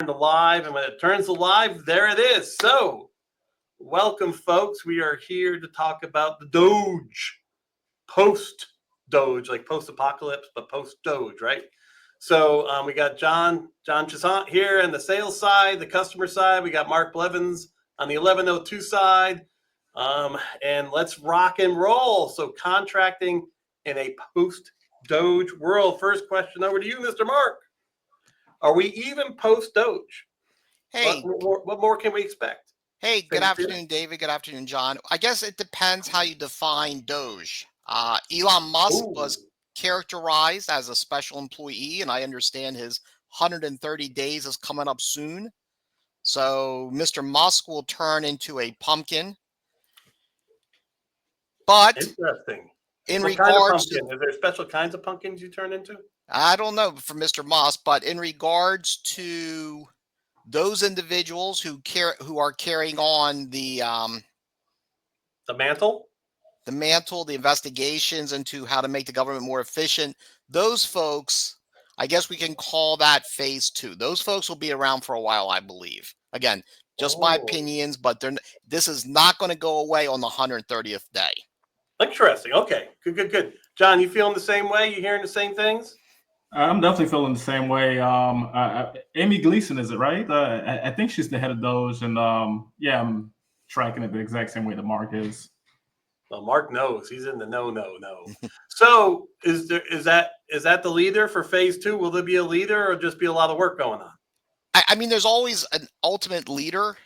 to live, and when it turns to live, there it is. So, welcome, folks. We are here to talk about the DOGE, post-DOGE, like post-apocalypse, but post-DOGE, right? So we got John Chisant here on the sales side, the customer side. We got Mark Blevins on the 1102 side, and let's rock and roll. So, contracting in a post-DOGE world. First question over to you, Mr. Mark. Are we even post-DOGE? Hey, what more can we expect? Hey, good afternoon, David. Good afternoon, John. I guess it depends how you define DOGE. Elon Musk was characterized as a special employee, and I understand his 130 days is coming up soon. So Mr. Musk will turn into a pumpkin. But interesting. In what regards kind of pumpkin? Is there special kinds of pumpkins you turn into? I don't know for Mr. Musk, but in regards to those individuals who are carrying on the mantle, the investigations into how to make the government more efficient, those folks, I guess we can call that phase 2. Those folks will be around for a while, I believe. Again, just my opinions, but this is not going to go away on the 130th day. Interesting. Okay, good. John, you feeling the same way? You hearing the same things? I'm definitely feeling the same way. Amy Gleason, is it right? I think she's the head of DOGE, and yeah, I'm tracking it the exact same way that Mark is. Well, Mark knows. He's in the no. So, is that the leader for phase 2? Will there be a leader, or just be a lot of work going on? I mean, there's always an ultimate leader,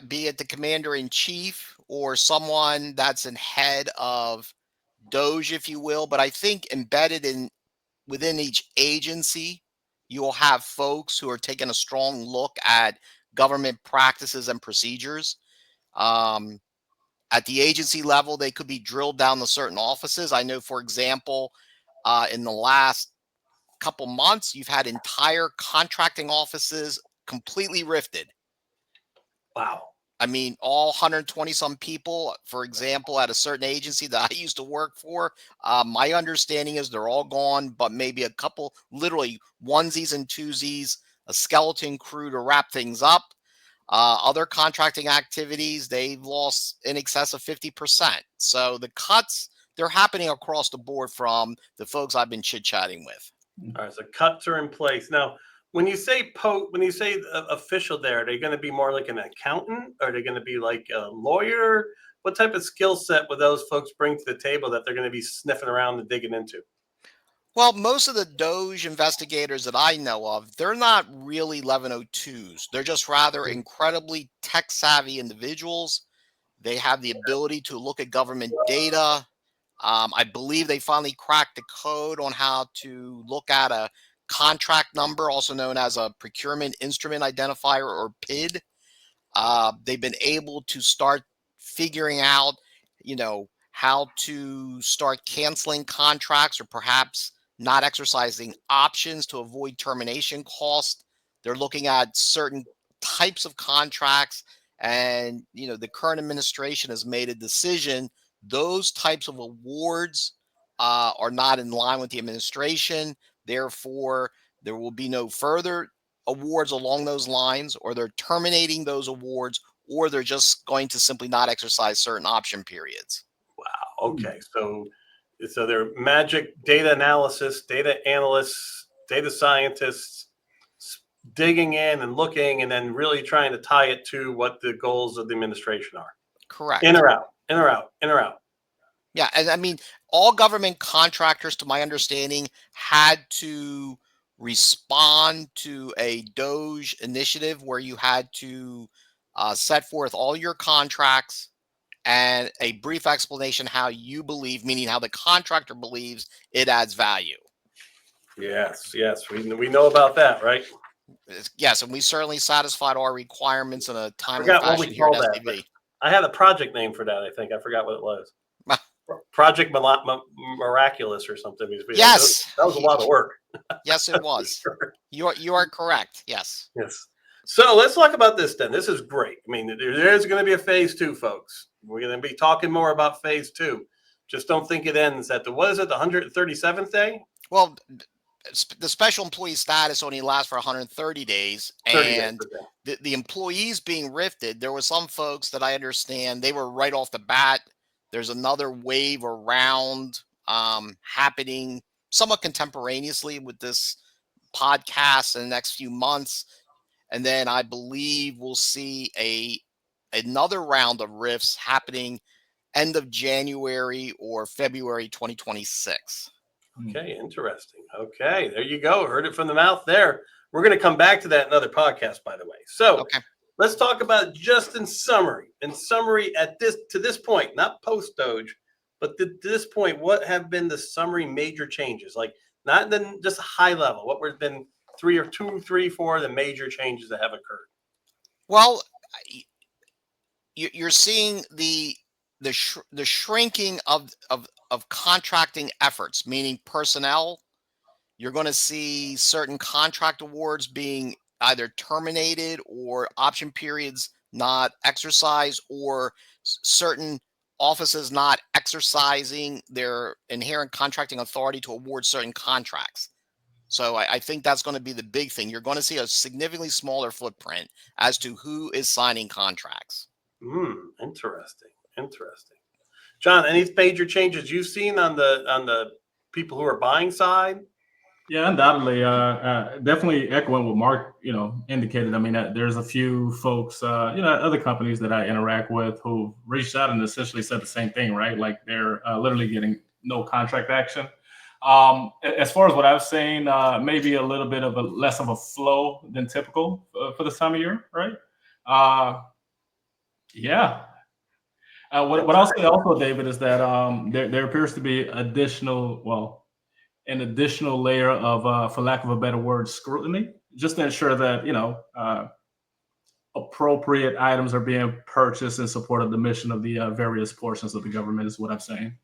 be it the commander in chief or someone that's in head of DOGE, if you will. But I think embedded within each agency, you will have folks who are taking a strong look at government practices and procedures. At the agency level, they could be drilled down to certain offices. I know, for example, in the last couple months, you've had entire contracting offices completely rifted. Wow. I mean, all 120 some people, for example, at a certain agency that I used to work for, my understanding is they're all gone, but maybe a couple, literally onesies and twosies, a skeleton crew to wrap things up. Other contracting activities, they've lost in excess of 50%. So the cuts, they're happening across the board from the folks I've been chit-chatting with. All right, so cuts are in place. Now, when you say official there, are they going to be more like an accountant? Are they going to be like a lawyer? What type of skill set would those folks bring to the table that they're going to be sniffing around and digging into? Well, most of the DOGE investigators that I know of, they're not really 1102s. They're just rather incredibly tech-savvy individuals. They have the ability to look at government data. I believe they finally cracked the code on how to look at a contract number, also known as a procurement instrument identifier, or PID. They've been able to start figuring out, how to start canceling contracts or perhaps not exercising options to avoid termination cost. They're looking at certain types of contracts, and the current administration has made a decision. Those types of awards are not in line with the administration. Therefore, there will be no further awards along those lines, or they're terminating those awards, or they're just going to simply not exercise certain option periods. Wow. Okay. So they're magic data analysis, data analysts, data scientists digging in and looking, and then really trying to tie it to what the goals of the administration are. Correct. In or out, in or out, in or out. Yeah. And I mean, all government contractors, to my understanding, had to respond to a DOGE initiative where you had to set forth all your contracts and a brief explanation how you believe, meaning how the contractor believes it adds value. Yes, we know about that, right? Yes, and we certainly satisfied our requirements in a timely fashion here at SDV. I had a project name for that, I think. I forgot what it was. Project Miraculous or something. Yes. That was a lot of work. Yes, it was. Sure. You are correct. Yes. Yes. So let's talk about this then. This is great. I mean, there's going to be a phase 2, folks. We're going to be talking more about phase 2. Just don't think it ends at the 137th day? Well, the special employee status only lasts for 130 days, 30 days, and okay. the employees being rifted, there were some folks that I understand they were right off the bat. There's another wave or round happening somewhat contemporaneously with this podcast in the next few months, and then I believe we'll see another round of rifts happening end of January or February 2026. Okay, interesting. Okay, there you go. Heard it from the mouth there. We're going to come back to that in another podcast, by the way. So Okay. let's talk about just in summary. In summary, at this point, not post Doge, but to this point, what have been the summary major changes? Like not then just high level. What were been 4 the major changes that have occurred? Well, you're seeing the shrinking of contracting efforts, meaning personnel. You're going to see certain contract awards being either terminated or option periods not exercised, or certain offices not exercising their inherent contracting authority to award certain contracts. So I think that's going to be the big thing. You're going to see a significantly smaller footprint as to who is signing contracts. Interesting. Interesting. John, any major changes you've seen on the people who are buying side? Yeah, undoubtedly. Definitely echoing what Mark, indicated. I mean, there's a few folks, other companies that I interact with who reached out and essentially said the same thing, right? Like they're literally getting no contract action. As far as what I've seen, maybe a little bit of less of a flow than typical for this time of year, right? Yeah. What I'll say also, David, is that there appears to be an additional layer of, for lack of a better word, scrutiny, just to ensure that appropriate items are being purchased in support of the mission of the various portions of the government, is what I'm saying.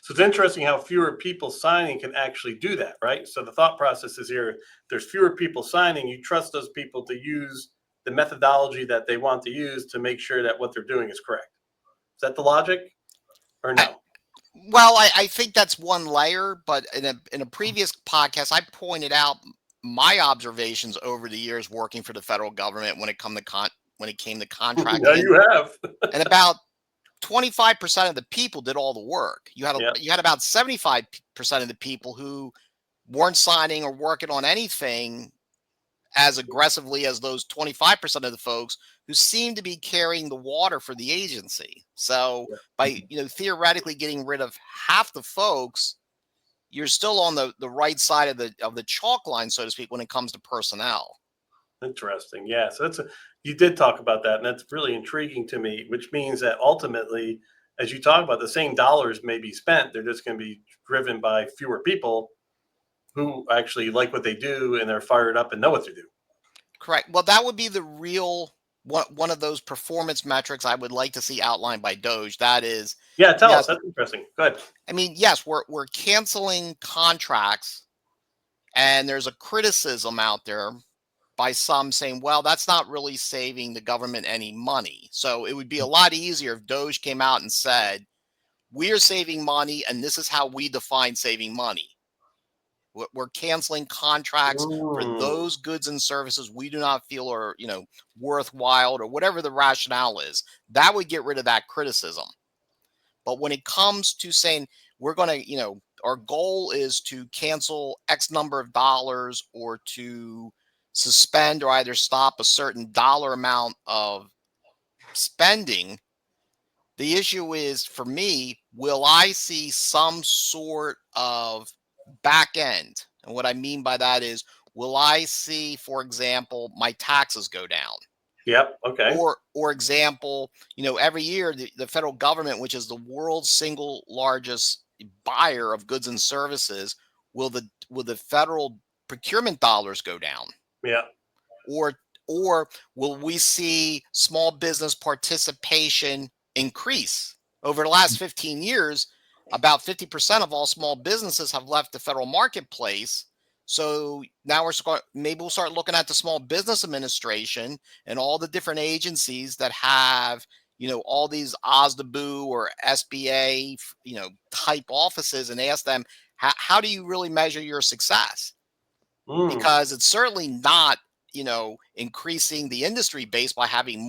So it's interesting how fewer people signing can actually do that, right? So the thought process is here: there's fewer people signing. You trust those people to use the methodology that they want to use to make sure that what they're doing is correct. Is that the logic, or no? Well, I think that's one layer, but in a previous podcast, I pointed out my observations over the years working for the federal government when it came to contracting. Yeah, you have. And about 25% of the people did all the work. You had about 75% of the people who weren't signing or working on anything as aggressively as those 25% of the folks who seem to be carrying the water for the agency. So by theoretically getting rid of half the folks, you're still on the right side of the chalk line, so to speak, when it comes to personnel. Interesting. Yeah. So you did talk about that, and that's really intriguing to me, which means that ultimately, as you talk about, the same dollars may be spent. They're just going to be driven by fewer people who actually like what they do and they're fired up and know what to do. Correct. Well, that would be the real one of those performance metrics I would like to see outlined by DOGE. That is, tell us. That's interesting. Good. I mean, yes, we're canceling contracts, and there's a criticism out there by some saying, well, that's not really saving the government any money. So it would be a lot easier if DOGE came out and said, we're saving money, and this is how we define saving money. We're canceling contracts for those goods and services we do not feel are, worthwhile, or whatever the rationale is. That would get rid of that criticism. But when it comes to saying we're going to, our goal is to cancel X number of dollars or to suspend or either stop a certain dollar amount of spending, the issue is, for me, will I see some sort of back end? And what I mean by that is, will I see, for example, my taxes go down? Yep. Okay. Or example, every year the federal government, which is the world's single largest buyer of goods and services, will the federal procurement dollars go down? Yeah. Or will we see small business participation increase? Over the last 15 years, about 50% of all small businesses have left the federal marketplace. So now maybe we'll start looking at the Small Business Administration and all the different agencies that have, all these OSDBU or SBA, type offices, and ask them, how do you really measure your success? Mm. Because it's certainly not, increasing the industry base by having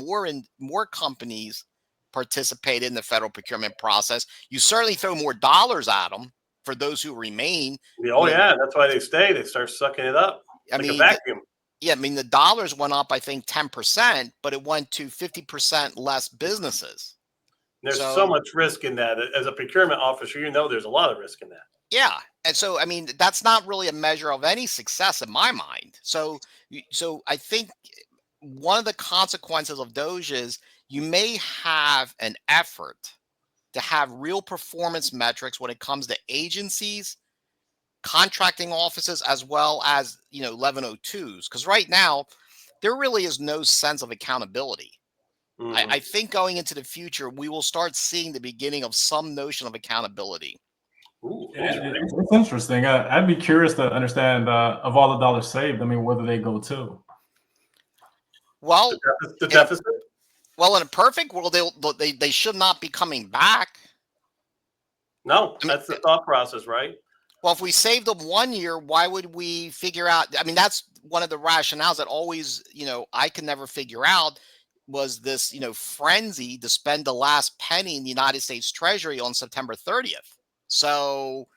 more companies participate in the federal procurement process. You certainly throw more dollars at them for those who remain. Oh yeah, that's why they stay. They start sucking it up I like a mean, vacuum. yeah, I mean, the dollars went up, I think 10%, but it went to 50% less businesses. There's so So, much risk in that. As a procurement officer, there's a lot of risk in that. yeah. And so, I mean, that's not really a measure of any success in my mind. So I think one of the consequences of DOGE is you may have an effort to have real performance metrics when it comes to agencies, contracting offices, as well as 1102s. Because right now, there really is no sense of accountability. Mhm. I think going into the future, we will start seeing the beginning of some notion of accountability. Ooh, Yeah, interesting. it's interesting. I'd be curious to understand of all the dollars saved. I mean, where do they go to? The, Well, the in a deficit? in a perfect world, they should not be coming back. No, I mean, that's the thought process, right? well, if we saved them 1 year, why would we figure out? I mean, that's one of the rationales that always, I can never figure out was this, frenzy to spend the last penny in the United States Treasury on September 30th. So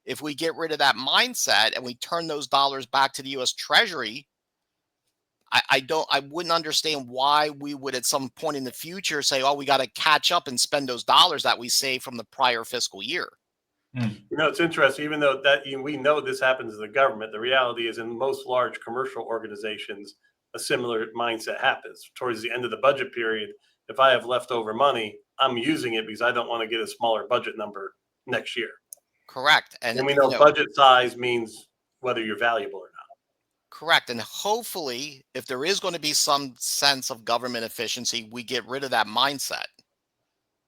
if we get rid of that mindset and we turn those dollars back to the US Treasury, I wouldn't understand why we would at some point in the future say, oh, we got to catch up and spend those dollars that we saved from the prior fiscal year. It's interesting. Even though we know this happens in the government, the reality is in most large commercial organizations, a similar mindset happens towards the end of the budget period. If I have leftover money, I'm using it because I don't want to get a smaller budget number next year. Correct. And And we know budget size means whether you're valuable or not. correct. And hopefully, if there is going to be some sense of government efficiency, we get rid of that mindset.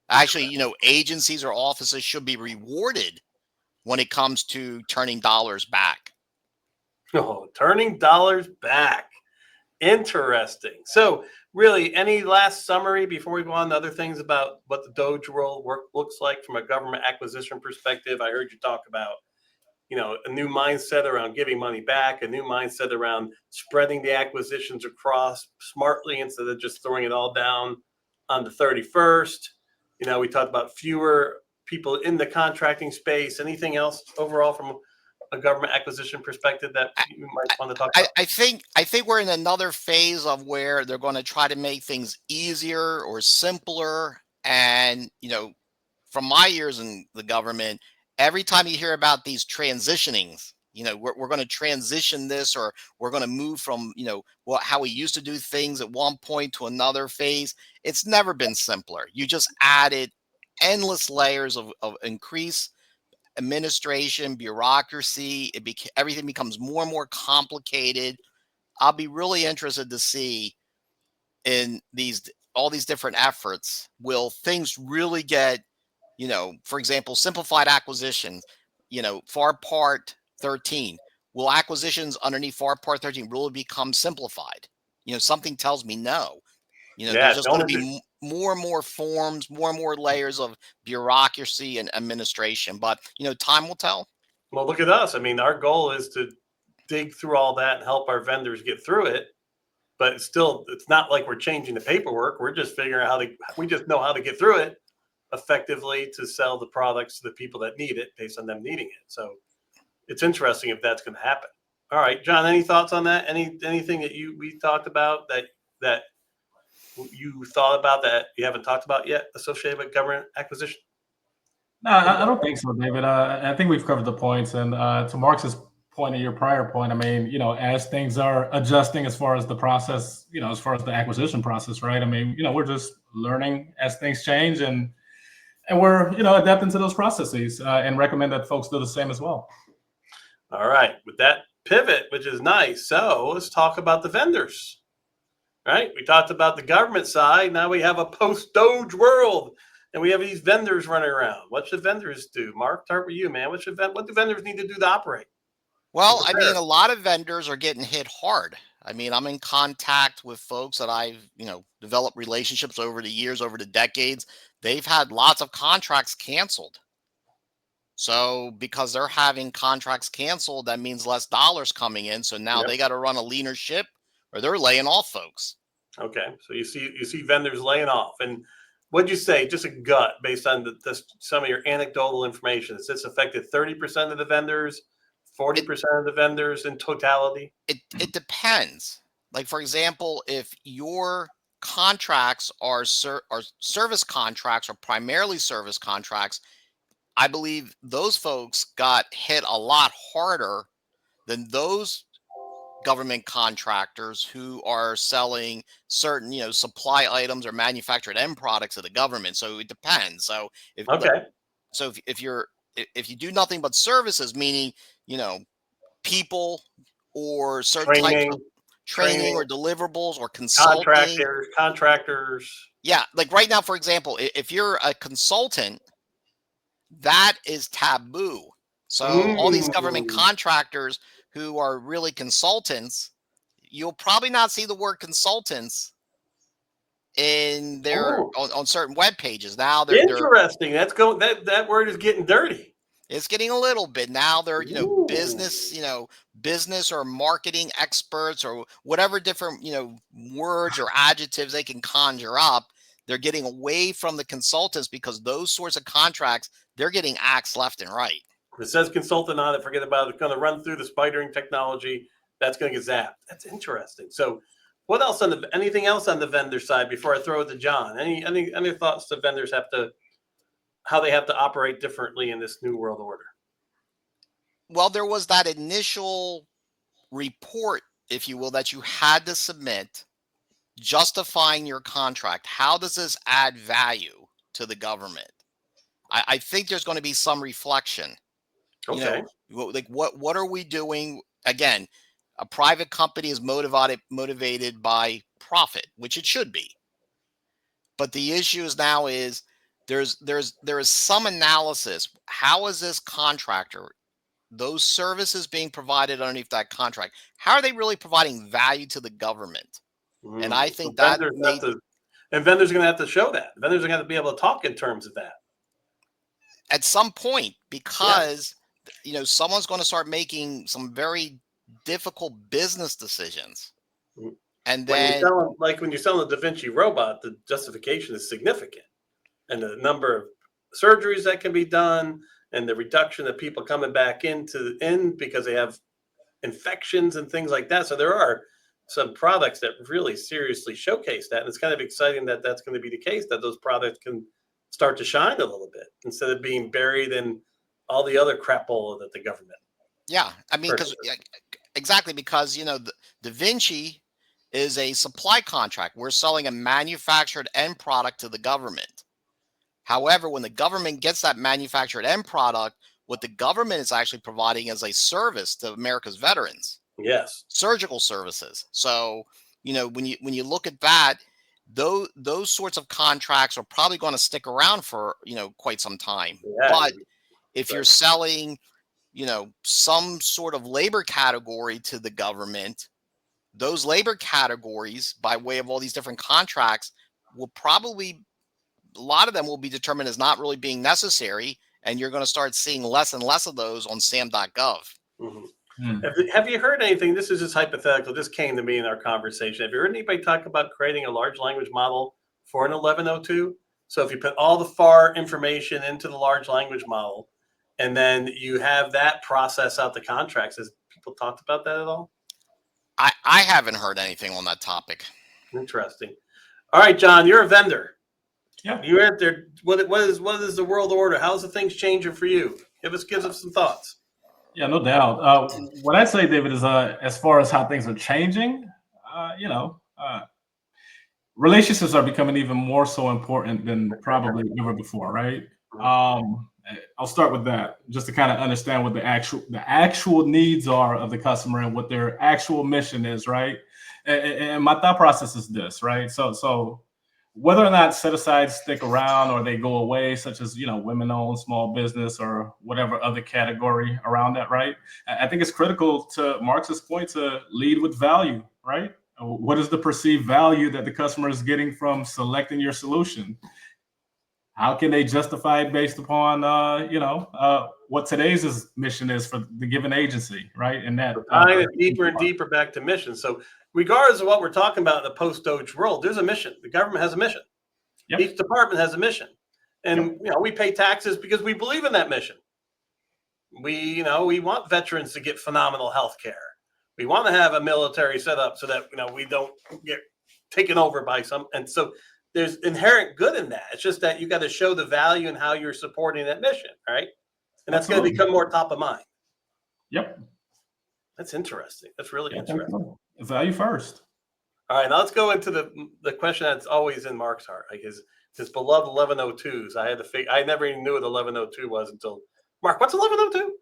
Actually, agencies or offices should be rewarded when it comes to turning dollars back. Oh, turning dollars back. Interesting. So, really, any last summary before we go on to other things about what the DOGE world work looks like from a government acquisition perspective? I heard you talk about, a new mindset around giving money back, a new mindset around spreading the acquisitions across smartly instead of just throwing it all down on the 31st. We talked about fewer people in the contracting space. Anything else overall from a government acquisition perspective that you might want to talk about? I think we're in another phase of where they're going to try to make things easier or simpler. And from my years in the government, every time you hear about these transitionings, we're going to transition this, or we're going to move from how we used to do things at one point to another phase. It's never been simpler. You just added endless layers of increased administration, bureaucracy. Everything becomes more and more complicated. I'll be really interested to see in all these different efforts. Will things really get, for example, simplified acquisitions, FAR Part 13? Will acquisitions underneath FAR Part 13 really become simplified? Something tells me no. Yeah, There's just going to be more and more forms, more and more layers of bureaucracy and administration. But, time will tell. well, look at us. I mean, our goal is to dig through all that and help our vendors get through it. But it's not like we're changing the paperwork. We're just figuring out we just know how to get through it effectively to sell the products to the people that need it based on them needing it. So it's interesting if that's going to happen. All right, John, any thoughts on that? Anything that we talked about that you thought about that you haven't talked about yet associated with government acquisition? No, I don't think so, David. I think we've covered the points. And to Mark's point and your prior point, I mean, as things are adjusting as far as the process, as far as the acquisition process, right? I mean, we're just learning as things change, and we're, adapting to those processes, and recommend that folks do the same as well. All right, with that pivot, which is nice. So let's talk about the vendors. Right? We talked about the government side. Now we have a post-DOGE world, and we have these vendors running around. What should vendors do? Mark, start with you, man. What do vendors need to do to operate? Well, I mean, a lot of vendors are getting hit hard. I mean, I'm in contact with folks that I've, developed relationships over the years, over the decades. They've had lots of contracts canceled. So because they're having contracts canceled, that means less dollars coming in. So now they got to run a leaner ship, or they're laying off folks. Okay, so you see vendors laying off, and what'd you say? Just a gut based on some of your anecdotal information. Has this affected 30% of the vendors, 40% of the vendors in totality? It depends. Like, for example, if your contracts are service contracts, or primarily service contracts, I believe those folks got hit a lot harder than those government contractors who are selling certain, supply items or manufactured end products of the government. So it depends. So Okay, if you do nothing but services, meaning, people or certain types training, of training or deliverables or consulting. contractors. Yeah, like right now, for example, if you're a consultant, that is taboo. So all these government Mm, contractors who are really consultants, you'll probably not see the word consultants in their ooh, on certain web pages. Now interesting. That word is getting dirty. it's getting a little bit. Now they're, Ooh. business or marketing experts or whatever different, words or adjectives they can conjure up. They're getting away from the consultants because those sorts of contracts, they're getting axed left and right. If it says consultant on it, forget about it. It's going to run through the spidering technology. That's going to get zapped. That's interesting. So, what else anything else on the vendor side before I throw it to John? Any thoughts the vendors how they have to operate differently in this new world order? Well, there was that initial report, if you will, that you had to submit justifying your contract. How does this add value to the government? I think there's going to be some reflection. Okay. Like what are we doing? Again, a private company is motivated by profit, which it should be. But the issue now is there is some analysis. How is this contractor, those services being provided underneath that contract, how are they really providing value to the government? And I think that vendors are going to have to show that. Vendors are going to have to be able to talk in terms of that at some point, because someone's going to start making some very difficult business decisions. And then when you're selling a Da Vinci robot, the justification is significant, and the number of surgeries that can be done, and the reduction of people coming back in because they have infections and things like that. So there are some products that really seriously showcase that, and it's kind of exciting that that's going to be the case, that those products can start to shine a little bit instead of being buried in all the other crapola that the government. Yeah, I mean, because Da Vinci is a supply contract. We're selling a manufactured end product to the government. However, when the government gets that manufactured end product, what the government is actually providing is a service to America's veterans. Yes, surgical services. So when you look at that, those sorts of contracts are probably going to stick around for quite some time. Yeah. But if you're selling some sort of labor category to the government, those labor categories, by way of all these different contracts, will probably, a lot of them will be determined as not really being necessary, and you're going to start seeing less and less of those on sam.gov. Mm-hmm. Have you heard anything? This is just hypothetical. This came to me in our conversation. Have you heard anybody talk about creating a large language model for an 1102? So if you put all the FAR information into the large language model, and then you have that process out the contracts, has people talked about that at all? I haven't heard anything on that topic. Interesting. All right, John, you're a vendor. Yeah. You're out there. What is the world order? How's the things changing for you? Give us some thoughts. Yeah, no doubt. What I'd say, David, is as far as how things are changing, relationships are becoming even more so important than probably ever before, right? I'll start with that, just to kind of understand what the actual needs are of the customer and what their actual mission is, right? And my thought process is this, right? So whether or not set-asides stick around or they go away, such as, women-owned small business or whatever other category around that, right? I think it's critical, to Marx's point, to lead with value, right? What is the perceived value that the customer is getting from selecting your solution? How can they justify it based upon, what today's mission is for the given agency, right? And that tying it deeper and deeper back to mission. So regardless of what we're talking about in the post-DOGE world, there's a mission. The government has a mission. Yep. Each department has a mission. And we pay taxes because we believe in that mission. We want veterans to get phenomenal health care. We want to have a military set up so that we don't get taken over by some. And so there's inherent good in that. It's just that you got to show the value in how you're supporting that mission, right? And that's going to become more top of mind. Yep. That's interesting. That's really interesting. Value first. All right, now let's go into the question that's always in Mark's heart, like his beloved 1102s. I never even knew what 1102 was until Mark. What's 1102?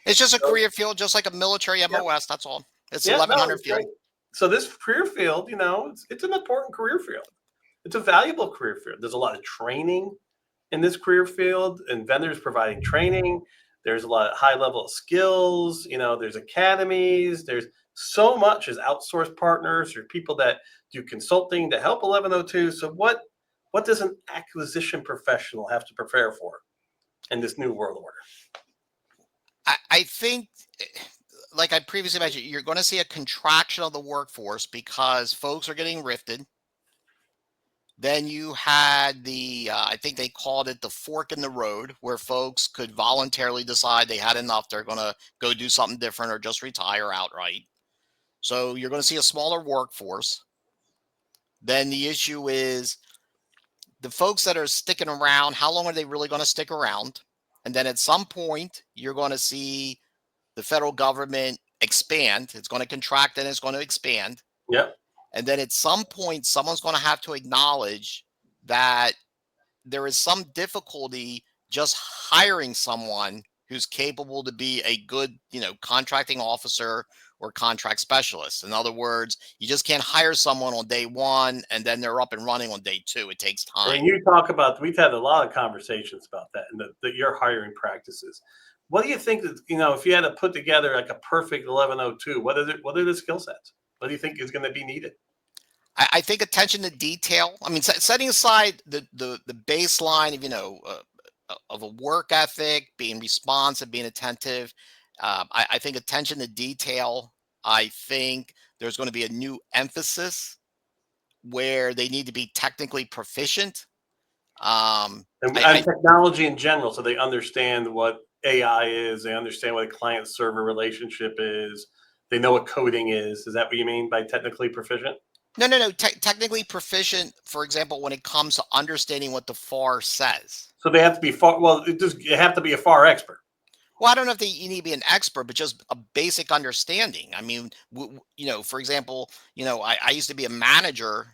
It's just a career field, just like a military MOS. That's all. It's 1100 field. So this career field, it's an important career field. It's a valuable career field. There's a lot of training in this career field, and vendors providing training. There's a lot of high level of skills. There's academies. There's so much as outsourced partners or people that do consulting to help 1102. So what does an acquisition professional have to prepare for in this new world order? I think, like I previously mentioned, you're going to see a contraction of the workforce because folks are getting rifted. Then you had I think they called it the fork in the road, where folks could voluntarily decide they had enough. They're going to go do something different or just retire outright. So you're going to see a smaller workforce. Then the issue is the folks that are sticking around, how long are they really going to stick around? And then at some point, you're going to see the federal government expand. It's going to contract and it's going to expand. Yep. And then at some point, someone's going to have to acknowledge that there is some difficulty just hiring someone who's capable to be a good, contracting officer or contract specialist. In other words, you just can't hire someone on day one and then they're up and running on day two. It takes time. And you talk about, we've had a lot of conversations about that and your hiring practices. What do you think that, if you had to put together like a perfect 1102, what are the skill sets? What do you think is going to be needed? I think attention to detail. I mean, setting aside the baseline of a work ethic, being responsive, being attentive. I think attention to detail. I think there's going to be a new emphasis where they need to be technically proficient. And technology in general, so they understand what AI is. They understand what a client-server relationship is. They know what coding is. Is that what you mean by technically proficient? No. Technically proficient, for example, when it comes to understanding what the FAR says. So they have to be you have to be a FAR expert. Well, I don't know if you need to be an expert, but just a basic understanding. I mean, for example, I used to be a manager,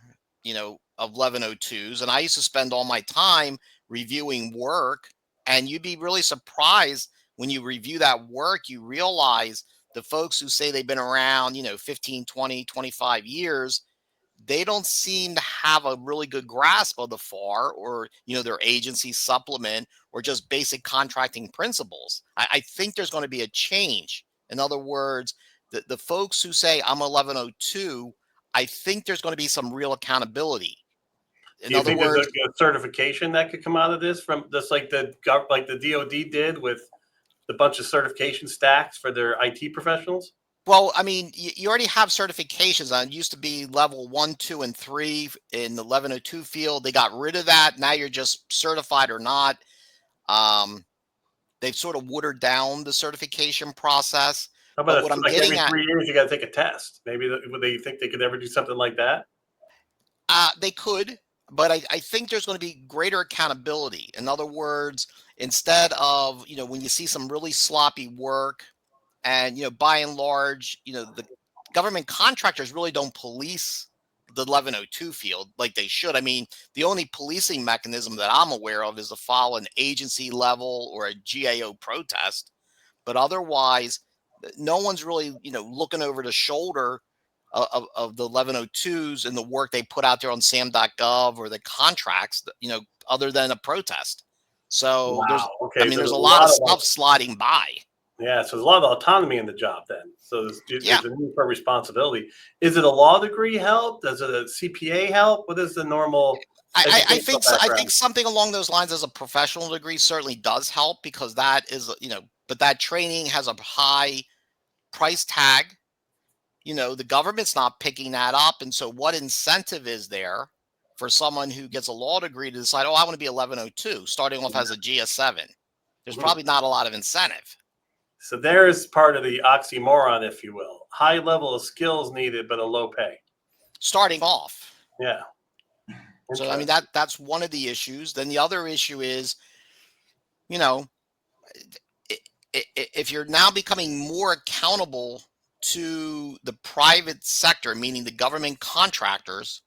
of 1102s, and I used to spend all my time reviewing work. And you'd be really surprised when you review that work, you realize the folks who say they've been around, 15, 20, 25 years, they don't seem to have a really good grasp of the FAR or, their agency supplement or just basic contracting principles. I think there's going to be a change. In other words, the folks who say I'm 1102, I think there's going to be some real accountability. Do you think there's a certification that could come out of this from just like the DOD did with the bunch of certification stacks for their IT professionals? Well, I mean, you already have certifications on. It used to be level 1, 2, and 3 in the 1102 field. They got rid of that. Now you're just certified or not. They've sort of watered down the certification process. How about what I'm like getting every 3 years you got to take a test? Maybe would they think they could ever do something like that? They could, but I think there's going to be greater accountability. In other words, instead of when you see some really sloppy work. And, by and large, the government contractors really don't police the 1102 field like they should. I mean, the only policing mechanism that I'm aware of is to file an agency level or a GAO protest. But otherwise, no one's really, looking over the shoulder of the 1102s and the work they put out there on SAM.gov or the contracts, other than a protest. So there's a lot of stuff sliding by. Yeah, so there's a lot of autonomy in the job then. So there's a need for responsibility. Is it a law degree help? Does it a CPA help? What is the normal I think educational I background. think something along those lines as a professional degree certainly does help, because that is, but that training has a high price tag. The government's not picking that up, and so what incentive is there for someone who gets a law degree to decide, oh, I want to be 1102, starting off as a GS7? There's probably not a lot of incentive. So there's part of the oxymoron, if you will. High level of skills needed, but a low pay. Starting off. Yeah. So I mean that's one of the issues. Then the other issue is, if you're now becoming more accountable to the private sector, meaning the government contractors,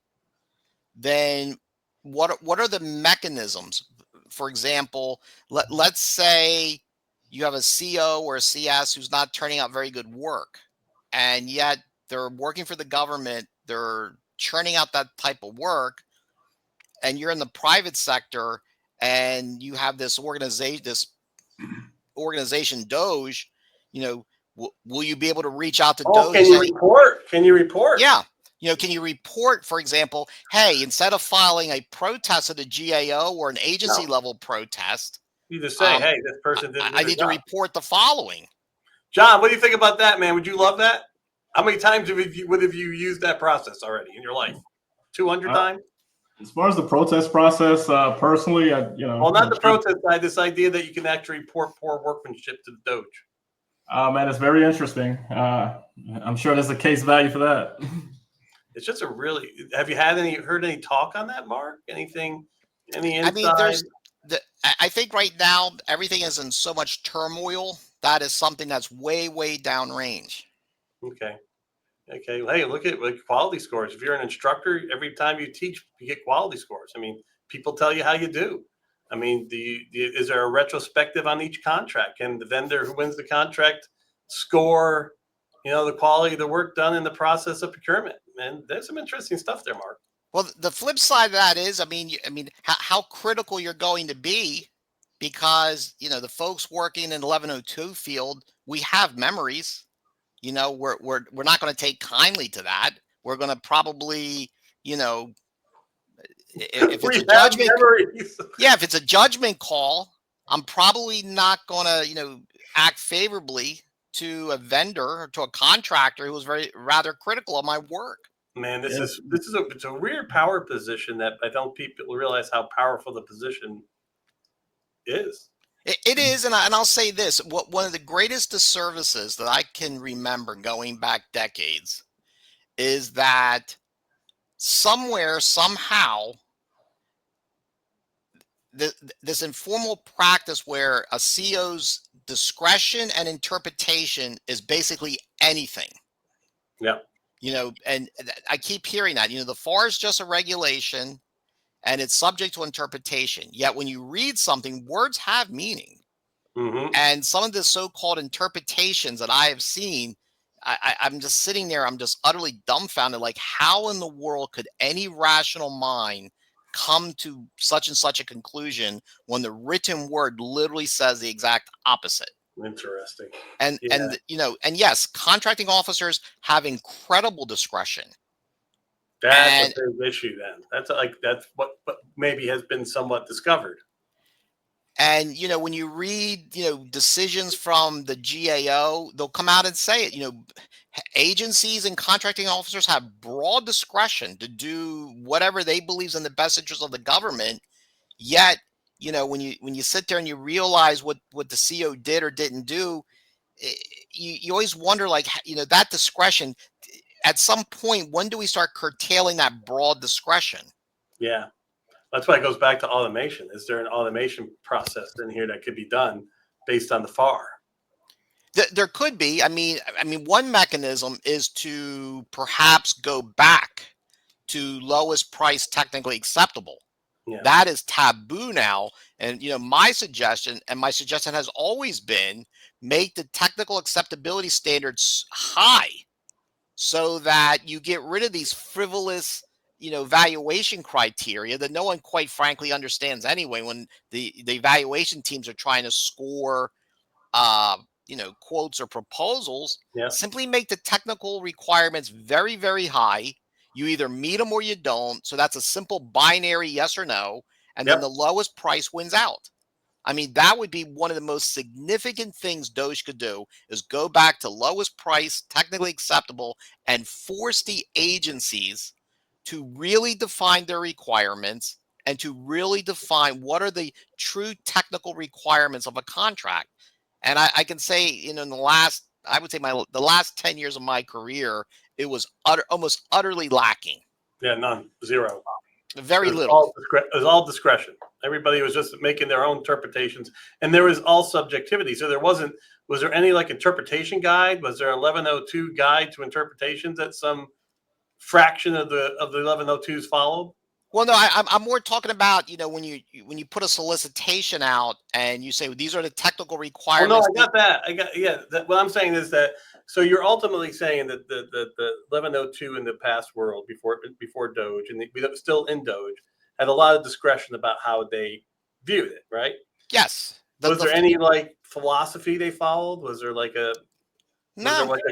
then what are the mechanisms? For example, let's say you have a CO or a CS who's not turning out very good work, and yet they're working for the government, they're churning out that type of work, and you're in the private sector and you have this organization DOGE, will you be able to reach out to DOGE? Can you report? Can you report? Yeah. Can you report, for example, hey, instead of filing a protest at a GAO or an agency level protest, you just say, hey, this person didn't do I need to report the following. John, what do you think about that, man? Would you love that? How many times have you used that process already in your life? 200 times? As far as the protest process, personally, well, not the protest side, this idea that you can actually report poor workmanship to the DOGE. Man, it's very interesting. I'm sure there's a case value for that. It's just have you heard any talk on that, Mark? Anything, any insight? I mean, I think right now everything is in so much turmoil. That is something that's way, way downrange. Okay. Well, hey, look at quality scores. If you're an instructor, every time you teach, you get quality scores. I mean, people tell you how you do. I mean, is there a retrospective on each contract? Can the vendor who wins the contract score, the quality of the work done in the process of procurement? And there's some interesting stuff there, Mark. Well, the flip side of that is, I mean, how critical you're going to be, because, the folks working in 1102 field, we have memories. We're not going to take kindly to that. We're going to probably, if it's a judgment, if it's a judgment call, I'm probably not going to, act favorably to a vendor or to a contractor who was rather critical of my work. Man, it's a weird power position that I don't people realize how powerful the position is. It is, and I'll say this: one of the greatest disservices that I can remember going back decades is that somewhere, somehow, this informal practice where a CO's discretion and interpretation is basically anything. Yeah. And I keep hearing that. The FAR is just a regulation, and it's subject to interpretation. Yet when you read something, words have meaning. Mm-hmm. And some of the so-called interpretations that I have seen, I'm just sitting there, I'm just utterly dumbfounded. Like, how in the world could any rational mind come to such and such a conclusion when the written word literally says the exact opposite? Interesting. And yes, contracting officers have incredible discretion. That's a big issue then. That's what maybe has been somewhat discovered. And, when you read, decisions from the GAO, they'll come out and say it. Agencies and contracting officers have broad discretion to do whatever they believe is in the best interest of the government. Yet, when you sit there and you realize what the CO did or didn't do, you always wonder, like, that discretion, at some point, when do we start curtailing that broad discretion? Yeah. That's why it goes back to automation. Is there an automation process in here that could be done based on the FAR? There could be. I mean, one mechanism is to perhaps go back to lowest price technically acceptable. Yeah. That is taboo now. And, my suggestion has always been, make the technical acceptability standards high so that you get rid of these frivolous, valuation criteria that no one, quite frankly, understands anyway, when the evaluation teams are trying to score, quotes or proposals. Yeah. Simply make the technical requirements very, very high. You either meet them or you don't. So that's a simple binary yes or no. And then Yep. the lowest price wins out. I mean, that would be one of the most significant things DOGE could do is go back to lowest price, technically acceptable, and force the agencies to really define their requirements and to really define what are the true technical requirements of a contract. And I can say, in the last, I would say the last 10 years of my career, it was almost utterly lacking. Yeah, none, zero. Very little. It was all discretion. Everybody was just making their own interpretations, and there was all subjectivity. So was there any like interpretation guide? Was there 1102 guide to interpretations that some fraction of the 1102s followed? Well, no, I'm more talking about, when you put a solicitation out and you say, well, these are the technical Oh requirements. no, I got that. What I'm saying is that, so you're ultimately saying that the 1102 in the past world before DOGE, and we still in DOGE, had a lot of discretion about how they viewed it, right? Yes. Was there any like philosophy they followed? Was there like a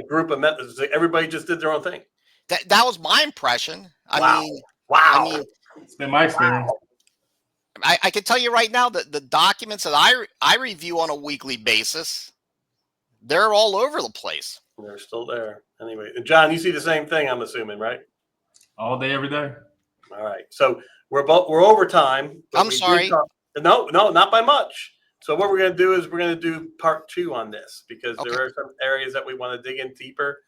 group of methods? Everybody just did their own thing. That was my impression. Wow. I mean, it's been my experience. I can tell you right now that the documents that I review on a weekly basis, they're all over the place. They're still there. Anyway, and John, you see the same thing, I'm assuming, right? All day, every day. All right. So we're over time. I'm sorry. No, not by much. So what we're going to do is we're going to do part 2 on this, because there are some areas that we want to dig in deeper.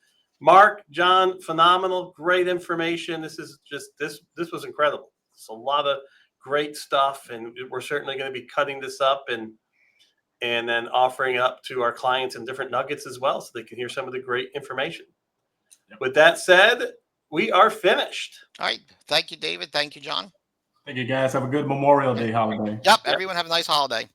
Mark, John, phenomenal, great information. This was incredible. It's a lot of great stuff, and we're certainly going to be cutting this up and then offering it up to our clients in different nuggets as well, so they can hear some of the great information. Yep. With that said, we are finished. All right. Thank you, David. Thank you, John. Thank you, guys. Have a good Memorial Day holiday. Yep. Everyone have a nice holiday.